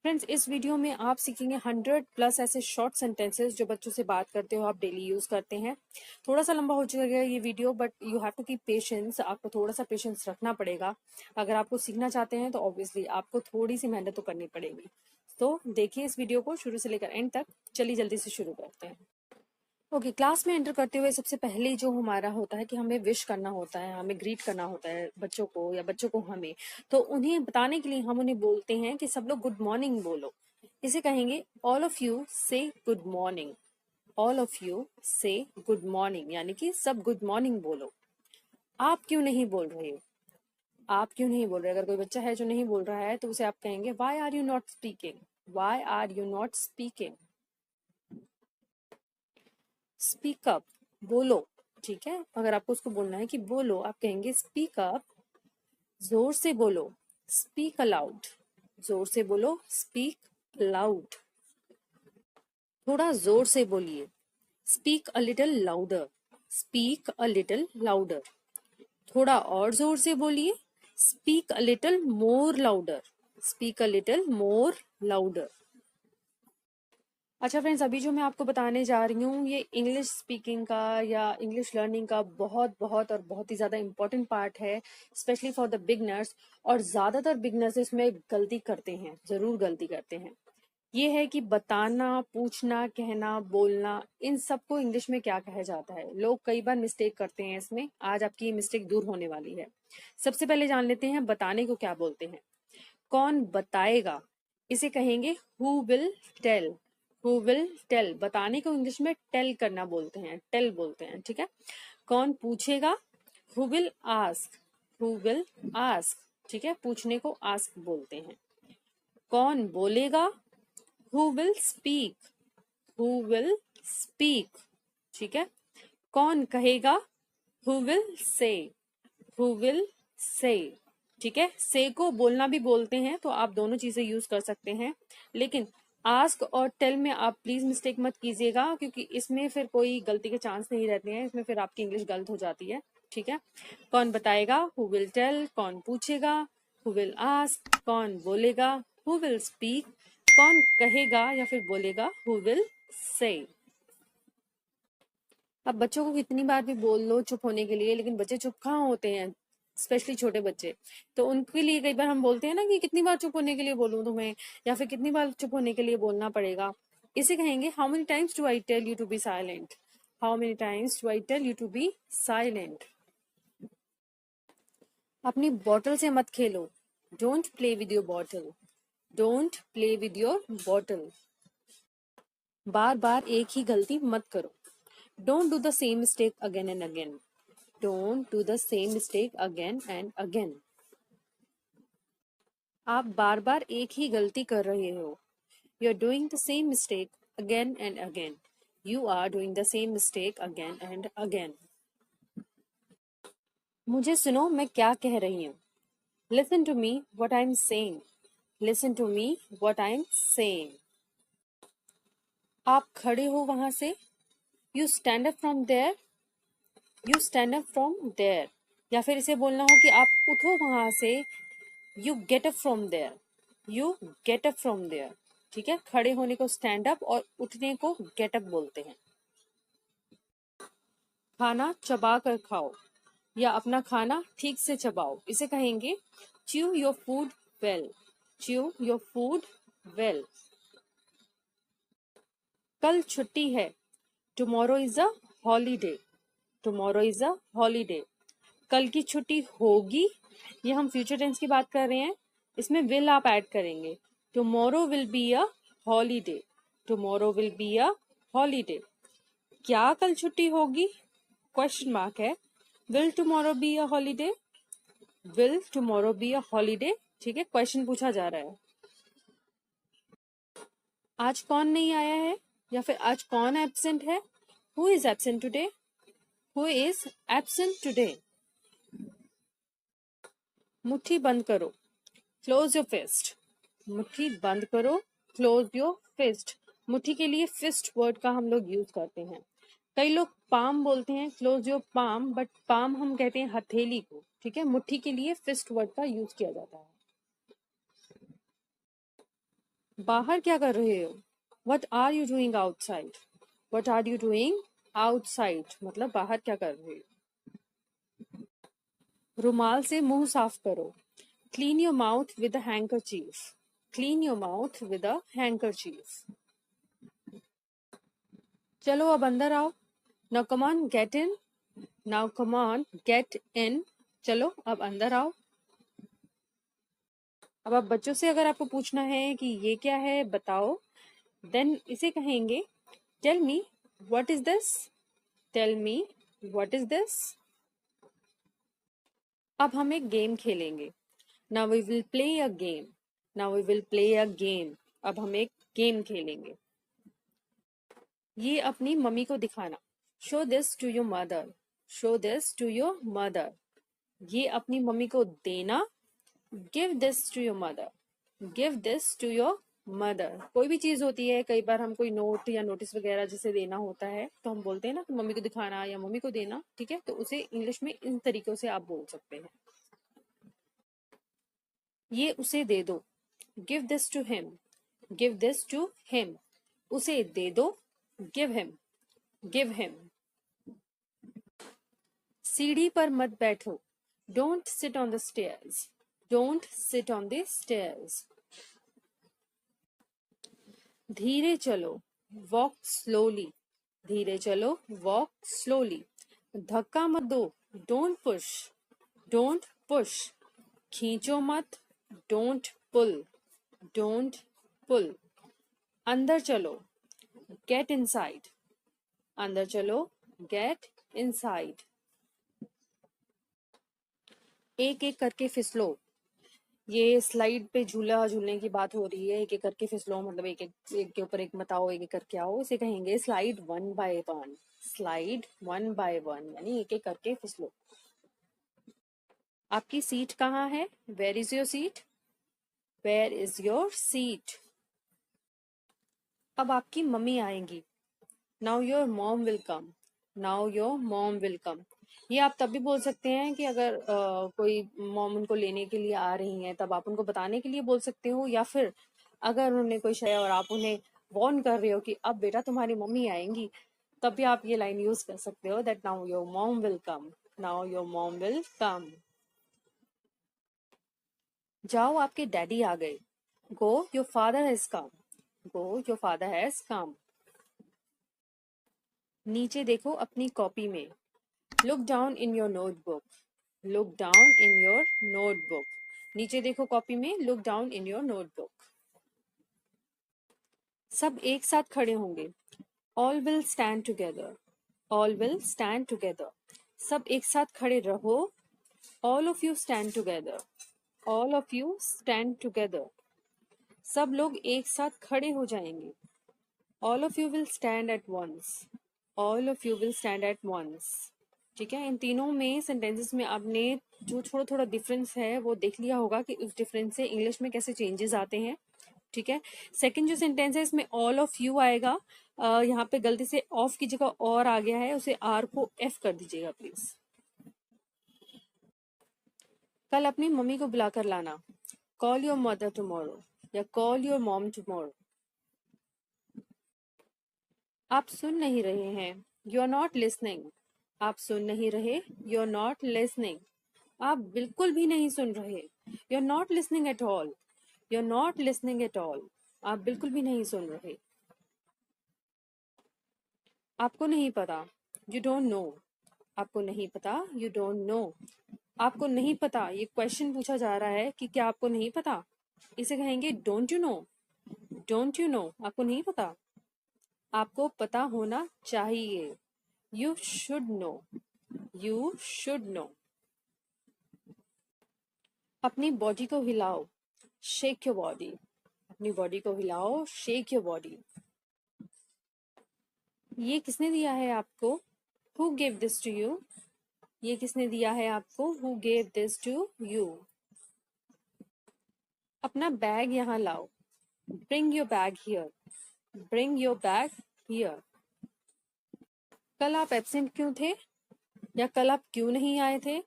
Friends, इस video में आप सीखेंगे 100+ ऐसे शॉर्ट सेंटेंसेस जो बच्चों से बात करते हो, आप डेली यूज करते हैं। थोड़ा सा लंबा हो चुका है ये video, but you have to keep patience. आपको थोड़ा सा पेशेंस रखना पड़ेगा। अगर आपको सीखना चाहते हैं तो ऑब्वियसली आपको थोड़ी सी मेहनत तो करनी पड़ेगी। तो देखिए इस वीडियो को शुरू से लेकर एंड तक। चलिए जल्दी से शुरू करते हैं। ओके, क्लास में एंटर करते हुए सबसे पहले जो हमारा होता है कि हमें विश करना होता है, हमें ग्रीट करना होता है बच्चों को या बच्चों को हमें। तो उन्हें बताने के लिए हम उन्हें बोलते हैं कि सब लोग गुड मॉर्निंग बोलो। इसे कहेंगे ऑल ऑफ यू से good morning. All of you से गुड मॉर्निंग, यानी कि सब गुड मॉर्निंग बोलो। आप क्यों नहीं बोल रहे हो? आप क्यों नहीं बोल रहे? अगर कोई बच्चा है जो नहीं बोल रहा है तो उसे आप कहेंगे why are you not speaking. Why are you not speaking. Speak up, बोलो। ठीक है, अगर आपको उसको बोलना है कि बोलो, आप कहेंगे स्पीक अप। जोर से बोलो, स्पीक अलाउड। जोर से बोलो, स्पीक लाउड। थोड़ा जोर से बोलिए, speak a little louder. Speak a little louder. थोड़ा और जोर से बोलिए, speak a little more louder. Speak a little more louder. अच्छा फ्रेंड्स, अभी जो मैं आपको बताने जा रही हूँ ये इंग्लिश स्पीकिंग का या इंग्लिश लर्निंग का बहुत बहुत और बहुत ही ज़्यादा इम्पोर्टेंट पार्ट है, स्पेशली फॉर द बिगनर्स। और ज़्यादातर बिगनर्स इसमें गलती करते हैं, ज़रूर गलती करते हैं। ये है कि बताना, पूछना, कहना, बोलना, इन सबको इंग्लिश में क्या कहा जाता है। लोग कई बार मिस्टेक करते हैं इसमें। आज आपकी ये मिस्टेक दूर होने वाली है। सबसे पहले जान लेते हैं बताने को क्या बोलते हैं। कौन बताएगा, इसे कहेंगे who will tell. Who will tell, बताने को इंग्लिश में टेल करना बोलते हैं, टेल बोलते हैं। ठीक है। कौन पूछेगा, who will ask. Who will ask, ठीक है, पूछने को आस्क बोलते हैं। कौन बोलेगा, who will speak. Who will speak, ठीक है। कौन कहेगा, who will say. Who will say, ठीक है। से को बोलना भी बोलते हैं, तो आप दोनों चीजें यूज कर सकते हैं। लेकिन आस्क और टेल में आप प्लीज मिस्टेक मत कीजिएगा, क्योंकि इसमें फिर कोई गलती के चांस नहीं रहते हैं। इसमें फिर आपकी इंग्लिश गलत हो जाती है। ठीक है। कौन बताएगा, हु विल टेल। कौन पूछेगा, हु विल आस्क। कौन बोलेगा, हु विल स्पीक। कौन कहेगा या फिर बोलेगा, हु विल से। अब बच्चों को कितनी बार भी बोल लो चुप होने के लिए, लेकिन बच्चे चुप कहाँ होते हैं, स्पेशली छोटे बच्चे। तो उनके लिए कई बार हम बोलते हैं ना कि कितनी बार चुप होने के लिए बोलूं तुम्हें, या फिर कितनी बार चुप होने के लिए बोलना पड़ेगा। इसे कहेंगे how many times do I tell you to be silent. How many times do I tell you to be silent. अपनी बॉटल से मत खेलो, don't play with your bottle. Don't play with your bottle. बार बार एक ही गलती मत करो, don't do the same mistake again and again. Don't do the same mistake again and again. आप बार बार एक ही गलती कर रहे हो। You are doing the same mistake again and again. You are doing the same mistake again and again. मुझे सुनो मैं क्या कह रही हूँ। Listen to me what I'm saying. Listen to me what I'm saying. आप खड़े हो वहां से। You stand up from there. You stand up from there. या फिर इसे बोलना हो कि आप उठो वहां से। You get up from there. You get up from there, ठीक है। खड़े होने को स्टैंड अप और उठने को गेट अप बोलते हैं। खाना चबा कर खाओ या अपना खाना ठीक से चबाओ, इसे कहेंगे chew your food well. Chew your food well. कल छुट्टी है, tomorrow is a holiday. Tomorrow is a holiday. कल की छुट्टी होगी, ये हम फ्यूचर टेंस की बात कर रहे हैं, इसमें विल आप ऐड करेंगे। Tomorrow will be a holiday. Tomorrow will be a holiday. क्या कल छुट्टी होगी, क्वेश्चन मार्क है। Will tomorrow be a holiday. Will tomorrow be a holiday, ठीक है, क्वेश्चन पूछा जा रहा है। आज कौन नहीं आया है या फिर आज कौन एब्सेंट है। Who is absent today. Who is absent today. मुट्ठी बंद करो, क्लोज योर फिस्ट। मुट्ठी बंद करो, क्लोज योर फिस्ट। मुट्ठी के लिए फिस्ट वर्ड का हम लोग यूज करते हैं। कई लोग पाम बोलते हैं, close your palm, but palm हम कहते हैं हथेली को, ठीक है। मुट्ठी के लिए फिस्ट वर्ड का यूज किया जाता है। बाहर क्या कर रहे हो? What are you doing outside? What are you doing outside? मतलब बाहर क्या कर रहे हो? रुमाल से मुंह साफ करो. Clean your mouth with a handkerchief. Clean your mouth with a handkerchief. चलो अब अंदर आओ. Now come on, get in. Now come on, get in. चलो अब अंदर आओ. अब आप बच्चों से अगर आपको पूछना है कि ये क्या है बताओ, देन इसे कहेंगे tell me what is this. Tell me what is this. अब हम एक गेम खेलेंगे. Now we will play a game. Now we will play a game. अब हम एक गेम खेलेंगे. ये अपनी मम्मी को दिखाना. Show this to your mother. Show this to your mother. ये अपनी मम्मी को देना. Give this to your mother. Give this to your mother. कोई भी चीज होती है, कई बार हम कोई नोट या नोटिस वगैरह जिसे देना होता है तो हम बोलते हैं ना कि मम्मी को दिखाना या मम्मी को देना. ठीक है, तो उसे इंग्लिश में इन तरीकों से आप बोल सकते हैं. ये उसे दे दो. Give this to him. Give this to him. उसे दे दो. Give him. Give him. सीढ़ी पर मत बैठो. Don't sit on the stairs. Don't sit on the stairs. धीरे चलो. Walk slowly. धीरे चलो. Walk slowly. धक्का मत दो. Don't push. Don't push. खींचो मत. Don't pull. Don't pull. अंदर चलो. Get inside. अंदर चलो. Get inside. एक एक करके फिसलो. ये स्लाइड पे झूला झूलने की बात हो रही है. एक एक करके फिसलो मतलब एक एक के ऊपर एक मत आओ, एक एक करके आओ. इसे कहेंगे स्लाइड 1 by 1. स्लाइड 1 by 1 यानी एक एक करके फिसलो. आपकी सीट कहाँ है? Where is your seat. Where is your seat. अब आपकी मम्मी आएंगी. Now your mom will come. Now your mom will come. ये आप तब भी बोल सकते हैं कि अगर कोई मॉम उनको लेने के लिए आ रही हैं तब आप उनको बताने के लिए बोल सकते हो, या फिर अगर उन्होंने कोई शय और आप उन्हें वॉर्न कर रहे हो कि अब बेटा तुम्हारी मम्मी आएंगी, तब भी आप ये लाइन यूज कर सकते हो that now your mom will come. Now your mom will कम. जाओ आपके डैडी आ गए. Go your father has come. Go your father has come. नीचे देखो अपनी कॉपी में. Look down in your notebook. Look down in your notebook. नीचे देखो copy में. Look down in your notebook. सब एक साथ खड़े होंगे. All will stand together. All will stand together. सब एक साथ खड़े रहो. All of you stand together. All of you stand together. सब लोग एक साथ खड़े हो जाएंगे. All of you will stand at once. All of you will stand at once. ठीक है, इन तीनों में सेंटेंसेस में आपने जो थोड़ा थोड़ा डिफरेंस है वो देख लिया होगा कि उस डिफरेंस से इंग्लिश में कैसे चेंजेस आते हैं. ठीक है, सेकंड जो सेंटेंस है इसमें ऑल ऑफ यू आएगा. यहाँ पे गलती से ऑफ की जगह और आ गया है, उसे आर को एफ कर दीजिएगा प्लीज. कल अपनी मम्मी को बुलाकर लाना. कॉल योर मदर टुमारो या कॉल योर मॉम टुमारो. आप सुन नहीं रहे हैं. You are not listening. आप सुन नहीं रहे. You are not listening. आप बिल्कुल भी नहीं सुन रहे. You are not listening at all. You are not listening at all. आप बिल्कुल भी नहीं सुन रहे. आपको नहीं पता. You don't know. आपको नहीं पता. You don't know. आपको नहीं पता, ये क्वेश्चन पूछा जा रहा है कि क्या आपको नहीं पता. इसे कहेंगे don't you know. Don't you know. आपको नहीं पता. आपको पता होना चाहिए. You should know. You should know. अपनी बॉडी को हिलाओ. Shake your body. अपनी बॉडी को हिलाओ. Shake your body. ये किसने दिया है आपको? Who gave this to you. ये किसने दिया है आपको? Who gave this to you. अपना बैग यहाँ लाओ. Bring your bag here. Bring your bag here. कल आप एब्सेंट क्यों थे या कल आप क्यों नहीं आए थे?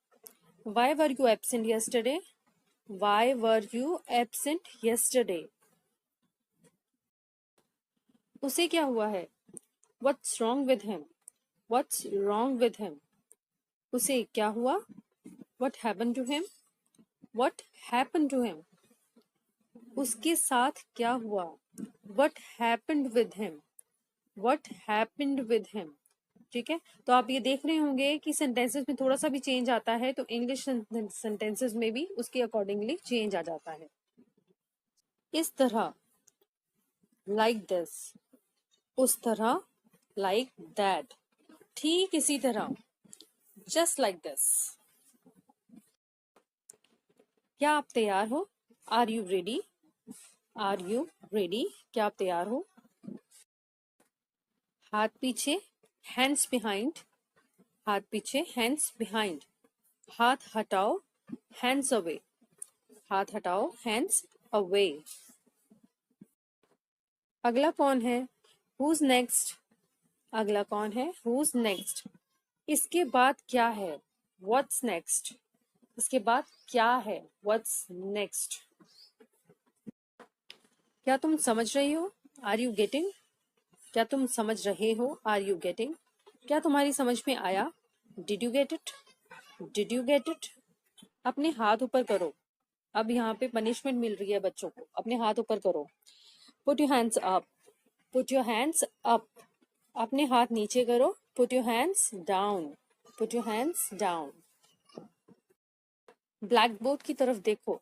Why were you absent yesterday. Why were you absent yesterday? उसे क्या हुआ है? What's wrong with him? What's wrong with him? उसे क्या हुआ? What happened to him? What happened to him? उसके साथ क्या हुआ? What happened with him? What happened with him? ठीक है, तो आप ये देख रहे होंगे कि सेंटेंसेस में थोड़ा सा भी चेंज आता है तो इंग्लिश सेंटेंसेस में भी उसके अकॉर्डिंगली चेंज आ जाता है। इस तरह, लाइक दिस, उस तरह, लाइक दैट, ठीक इसी तरह, जस्ट लाइक दिस। क्या आप तैयार हो? Are you ready? Are you ready? क्या आप तैयार हो? हाथ पीछे, हैंड्स बिहाइंड, हाथ पीछे, हैंड्स बिहाइंड, हाथ हटाओ, हैंड्स अवे, हाथ हटाओ, हैंड्स अवे। अगला कौन है? Who's next? अगला कौन है? Who's next? इसके बाद क्या है? What's next? इसके बाद क्या है? What's next? क्या तुम समझ रही हो? Are you getting? क्या तुम समझ रहे हो? Are you getting? क्या तुम्हारी समझ में आया? Did you get it? Did you get it? अपने हाथ ऊपर करो। अब यहाँ पे पनिशमेंट मिल रही है बच्चों को। अपने हाथ ऊपर करो। Put your hands up. Put your hands up. अपने हाथ नीचे करो। Put your hands down. Put your hands down. Blackboard की तरफ देखो।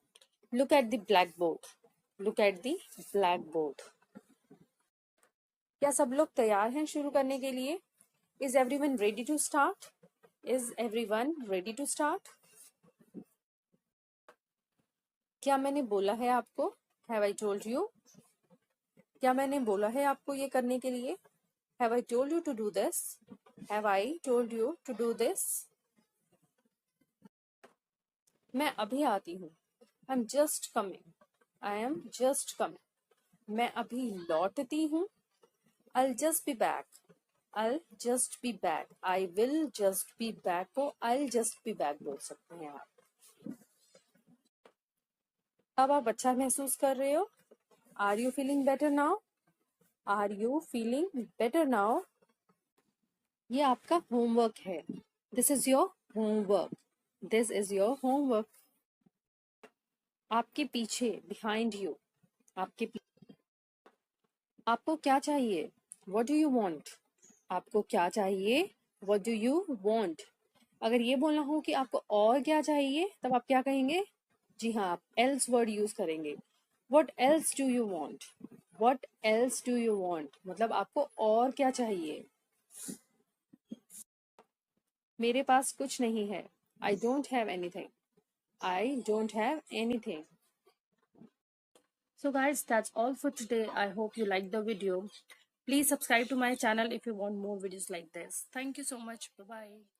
Look at the blackboard. Look at the blackboard. क्या सब लोग तैयार हैं शुरू करने के लिए? Is everyone ready to start? Is everyone ready to start? क्या मैंने बोला है आपको? Have I told you? क्या मैंने बोला है आपको ये करने के लिए? Have I told you to do this? Have I told you to do this? मैं अभी आती हूँ। I am just coming. I am just coming. मैं अभी लौटती हूँ। I'll just be back. I'll just be back. I will just be back को I'll just be back बोल सकते हैं आप। अब आप अच्छा महसूस कर रहे हो? Are you feeling better now? Are you feeling better now? ये आपका होमवर्क है। This is your homework. This is your homework. आपके पीछे, behind you. आपके पीछे। आपको क्या चाहिए? What do you want? आपको क्या चाहिए? What do you want? अगर ये बोलना हो कि आपको और क्या चाहिए तब आप क्या कहेंगे? जी हाँ, आप else वर्ड यूज करेंगे। What else do you want? What else do you want? मतलब आपको और क्या चाहिए? मेरे पास कुछ नहीं है। I don't have anything. I don't have anything. So guys, that's all for today. I hope you liked the video. Please subscribe to my channel if you want more videos like this. Thank you so much. Bye bye.